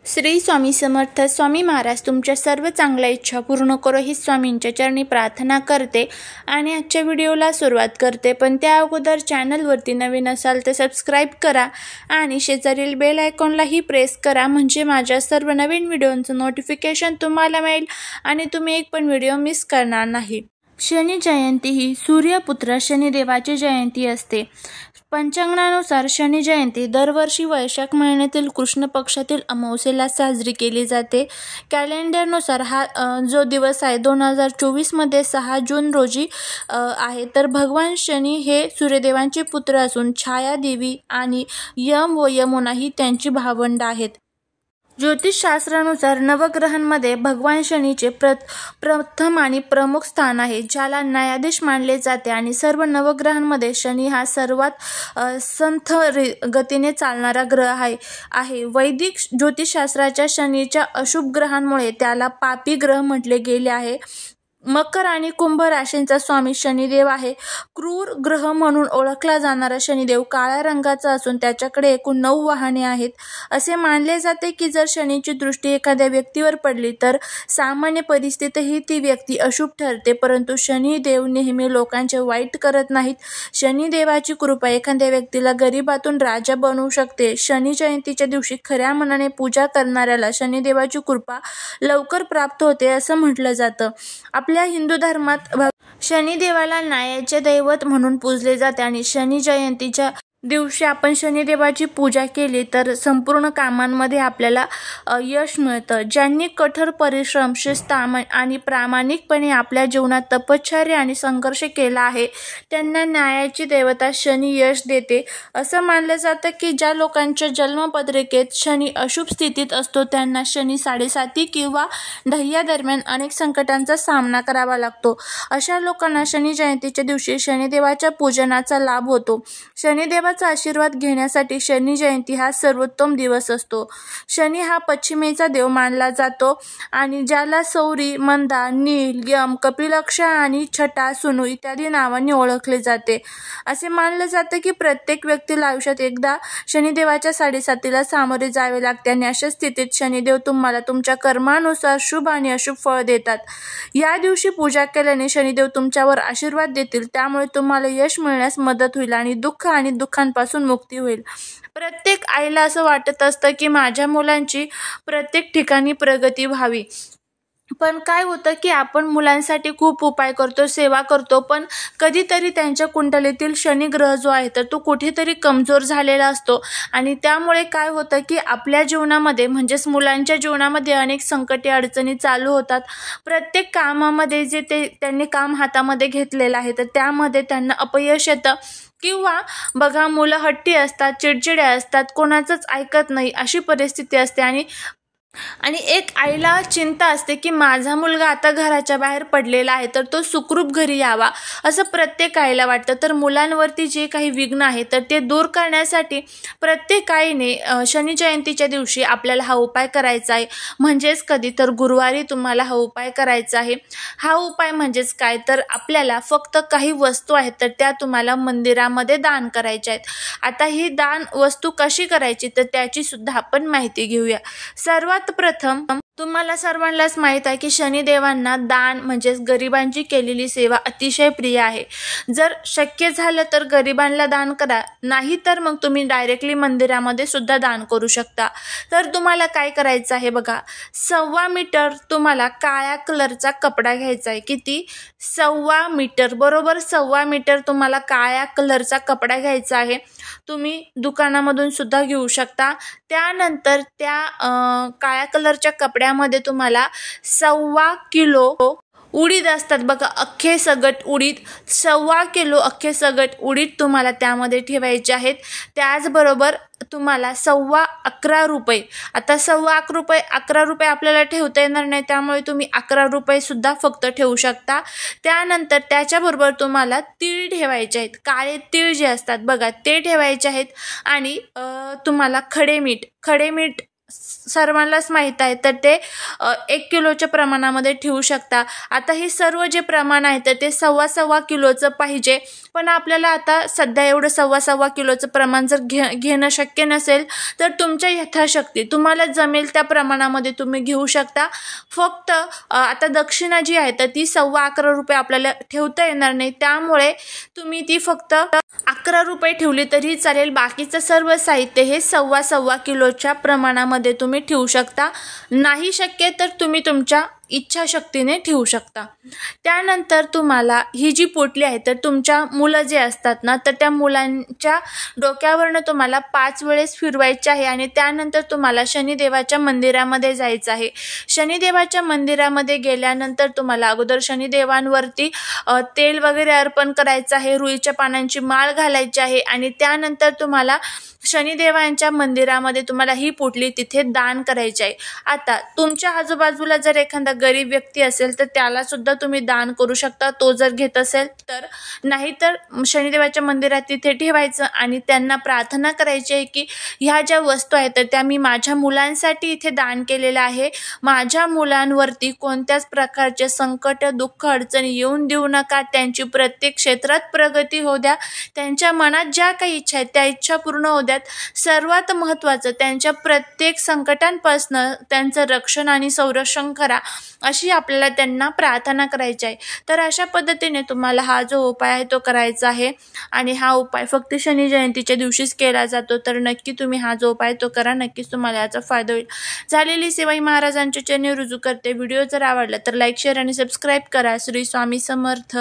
श्री स्वामी समर्थ. स्वामी महाराज तुमच्या सर्व चांगल्या इच्छा पूर्ण करो ही स्वामींच्या चरणी प्रार्थना करते आणि आजच्या व्हिडिओला सुरुवात करते. पण त्या अगोदर चॅनलवरती नवीन असाल तर सबस्क्राईब करा आणि शेजारील बेल आयकॉनलाही प्रेस करा, म्हणजे माझ्या सर्व नवीन व्हिडिओंचं नोटिफिकेशन तुम्हाला मिळेल आणि तुम्ही एक पण व्हिडिओ मिस करणार नाही. शनी जयंती ही सूर्यपुत्र शनिदेवाची जयंती असते. पंचांगानुसार शनी जयंती दरवर्षी वैशाख महिन्यातील कृष्ण पक्षातील अमावस्येला साजरी केली जाते. कॅलेंडरनुसार हा जो दिवस आहे 2024 मध्ये 6 जून रोजी आहे. तर भगवान शनी हे सूर्यदेवांचे पुत्र असून छाया देवी आणि यम व यमुना ही त्यांची भावंड आहेत. ज्योतिषशास्त्रानुसार नवग्रहांमध्ये भगवान शनीचे प्रथम आणि प्रमुख स्थान आहे, ज्याला न्यायाधीश मानले जाते आणि सर्व नवग्रहांमध्ये शनी हा सर्वात संथ गतीने चालणारा ग्रह आहे. वैदिक ज्योतिषशास्त्राच्या शनीच्या अशुभ ग्रहांमुळे त्याला पापी ग्रह म्हटले गेले आहे. मकर आणि कुंभ राशींचा स्वामी शनिदेव आहे. क्रूर ग्रह म्हणून ओळखला जाणारा शनिदेव काळ्या रंगाचा असून त्याच्याकडे एकूण 9 वाहने आहेत. असे मानले जाते की जर शनीची दृष्टी एखाद्या व्यक्तीवर पडली तर सामान्य परिस्थितीतही ती व्यक्ती अशुभ ठरते, परंतु शनिदेव नेहमी लोकांचे वाईट करत नाहीत. शनिदेवाची कृपा एखाद्या व्यक्तीला गरिबातून राजा बनवू शकते. शनी जयंतीच्या दिवशी खऱ्या मनाने पूजा करणाऱ्याला शनिदेवाची कृपा लवकर प्राप्त होते असं म्हटलं जातं. आपल्या हिंदू धर्मात शनिदेवाला न्यायाचे दैवत म्हणून पूजले जाते आणि शनी जयंतीच्या दिवशी आपण शनिदेवाची पूजा केली तर संपूर्ण कामांमध्ये आपल्याला यश मिळतं. ज्यांनी कठोर परिश्रम, शिस्त आणि प्रामाणिकपणे आपल्या जीवनात तपश्चर्या आणि संघर्ष केला आहे त्यांना न्यायाची देवता शनी यश देते. असं मानलं जातं की ज्या लोकांच्या जन्मपत्रिकेत शनी अशुभ स्थितीत असतो त्यांना शनी 7.5 किंवा ढय्या दरम्यान अनेक संकटांचा सामना करावा लागतो. अशा लोकांना शनी जयंतीच्या दिवशी शनिदेवाच्या पूजनाचा लाभ होतो. शनिदेवाचा आशीर्वाद घेण्यासाठी शनी जयंती हा सर्वोत्तम दिवस असतो. शनी हा पश्चिमेचा देव मानला जातो आणि ज्याला सौरी, मंदा, नील, यम, कपिलक्ष आणि छटा, सुनू इत्यादी नावांनी ओळखले जाते. असे मानलं जातं की प्रत्येक व्यक्तीला आयुष्यात एकदा शनिदेवाच्या 7.5ला सामोरे जावे लागते आणि अशा स्थितीत शनिदेव तुम्हाला तुमच्या कर्मानुसार शुभ आणि अशुभ फळ देतात. या दिवशी पूजा केल्याने शनिदेव तुमच्यावर आशीर्वाद देतील, त्यामुळे तुम्हाला यश मिळण्यास मदत होईल आणि दुःख आणि दुःखांपासून मुक्ती होईल. प्रत्येक आईला असं वाटत असतं की माझ्या मुलांची प्रत्येक ठिकाणी प्रगती व्हावी. पण काय होतं की आपण मुलांसाठी खूप उपाय करतो, सेवा करतो, पण कधीतरी त्यांच्या कुंडलीतील शनी ग्रह जो आहे तर तो कुठेतरी कमजोर झालेला असतो आणि त्यामुळे काय होतं की आपल्या जीवनामध्ये म्हणजेच मुलांच्या जीवनामध्ये अनेक संकटे अडचणी चालू होतात. प्रत्येक कामामध्ये जे त्यांनी काम हातामध्ये घेतलेलं आहे तर त्यामध्ये त्यांना अपयश येतं किंवा बघा मुलं हट्टी असतात, चिडचिडे असतात, कोणाचंच ऐकत नाही अशी परिस्थिती असते आणि एक आईला चिंता असते की माझा मुलगा आता घराच्या बाहेर पडलेला आहे तर तो सुखरूप घरी यावा असं प्रत्येक आईला वाटतं. तर मुलांवरती जे काही विघ्न आहे तर ते दूर करण्यासाठी प्रत्येक आईने शनी जयंतीच्या दिवशी आपल्याला हा उपाय करायचा आहे. म्हणजेच कधी तर गुरुवारी तुम्हाला हा उपाय करायचा आहे. हा उपाय म्हणजेच काय तर आपल्याला फक्त काही वस्तू आहेत तर त्या तुम्हाला मंदिरामध्ये दान करायच्या आहेत. आता ही दान वस्तू कशी करायची तर त्याची सुद्धा आपण माहिती घेऊया. सर्वात प्रथम तुम्हाला सर्वांनाच माहीत आहे की शनिदेवांना दान म्हणजेच गरिबांची केलेली सेवा अतिशय प्रिय आहे. जर शक्य झालं तर गरिबांना दान करा, नाही तर मग तुम्ही डायरेक्टली मंदिरामध्ये सुद्धा दान करू शकता. तर तुम्हाला काय करायचं आहे बघा, 1.25 मीटर तुम्हाला काळ्या कलरचा कपडा घ्यायचा आहे. किती? 1.25 मीटर, बरोबर 1.25 मीटर तुम्हाला काळ्या कलरचा कपडा घ्यायचा आहे. तुम्ही दुकानामधून सुद्धा घेऊ शकता. त्यानंतर त्या काळ्या कलरच्या कपड्यामध्ये तुम्हाला 1.25 किलो उडीद असतात बघा, अख्खे सगट उडीद, 1.25 किलो अख्खे सगट उडीद तुम्हाला त्यामध्ये ठेवायचे आहेत. त्याचबरोबर तुम्हाला 11.25 रुपये, आता 11.25 रुपये आपल्याला ठेवता येणार नाही त्यामुळे तुम्ही 11 रुपये सुद्धा फक्त ठेवू शकता. त्यानंतर त्याच्याबरोबर तुम्हाला तीळ ठेवायचे आहेत, काळे तीळ जे असतात बघा ते ठेवायचे आहेत आणि तुम्हाला खडे मीठ सर्वांनाच माहीत आहे, तर ते 1 किलोच्या प्रमाणामध्ये ठेवू शकता. आता हे सर्व जे प्रमाण आहे तर ते 1.25 किलोचं पाहिजे. पण आपल्याला आता सध्या एवढं 1.25 किलोचं प्रमाण जर घेणं शक्य नसेल तर तुमच्या यथाशक्ती तुम्हाला जमेल त्या प्रमाणामध्ये तुम्ही घेऊ शकता. फक्त आता दक्षिणा जी आहे तर ती ₹11.25 आपल्याला ठेवता येणार नाही, त्यामुळे तुम्ही ती फक्त ₹11 ठेवली तरी चालेल. बाकीचं सर्व साहित्य हे 1.25 किलोच्या प्रमाणामध्ये तुम्ही ठेवू शकता. नाही शक्य तर तुम्ही तुमच्या इच्छाशक्तीने ठेवू शकता. त्यानंतर तुम्हाला ही जी पोटली आहे तर तुमच्या मुलं जे असतात ना तर त्या मुलांच्या डोक्यावरनं तुम्हाला 5 वेळेस फिरवायचे आहे आणि त्यानंतर तुम्हाला शनिदेवाच्या मंदिरामध्ये जायचं आहे. शनिदेवाच्या मंदिरामध्ये गेल्यानंतर तुम्हाला अगोदर शनिदेवांवरती तेल वगैरे अर्पण करायचं आहे, रुईच्या पानांची माळ घालायची आहे आणि त्यानंतर तुम्हाला शनिदेवांच्या मंदिरामध्ये तुम्हाला ही पोटली तिथे दान करायची आहे. आता तुमच्या आजूबाजूला जर एखादा गरीब व्यक्ती असेल तर त्याला सुद्धा तुम्ही दान करू शकता, तो जर घेत असेल तर. नाहीतर शनिदेवाच्या मंदिरात तिथे ठेवायचं आणि त्यांना प्रार्थना करायची आहे की ह्या ज्या वस्तू आहेत तर त्या मी माझ्या मुलांसाठी इथे दान केलेल्या आहे. माझ्या मुलांवरती कोणत्याच प्रकारचे संकट, दुःख, अडचणी येऊन देऊ नका. त्यांची प्रत्येक क्षेत्रात प्रगती होऊ द्या. त्यांच्या मनात ज्या काही इच्छा आहेत त्या इच्छा पूर्ण होऊ द्यात. सर्वात महत्त्वाचं त्यांच्या प्रत्येक संकटांपासून त्यांचं रक्षण आणि संरक्षण करा, अशी आपल्याला त्यांना प्रार्थना करायची आहे. तर अशा पद्धतीने तुम्हाला हा जो उपाय आहे तो करायचा आहे आणि हा उपाय फक्त शनी जयंतीच्या दिवशीच केला जातो. तर नक्की तुम्ही हा जो उपाय तो करा, नक्कीच तुम्हाला याचा फायदा होईल. झालेली सेवा महाराजांच्या चरणी रुजू करते. व्हिडिओ जर आवडला तर लाईक, शेअर आणि सबस्क्राईब करा. श्री स्वामी समर्थ.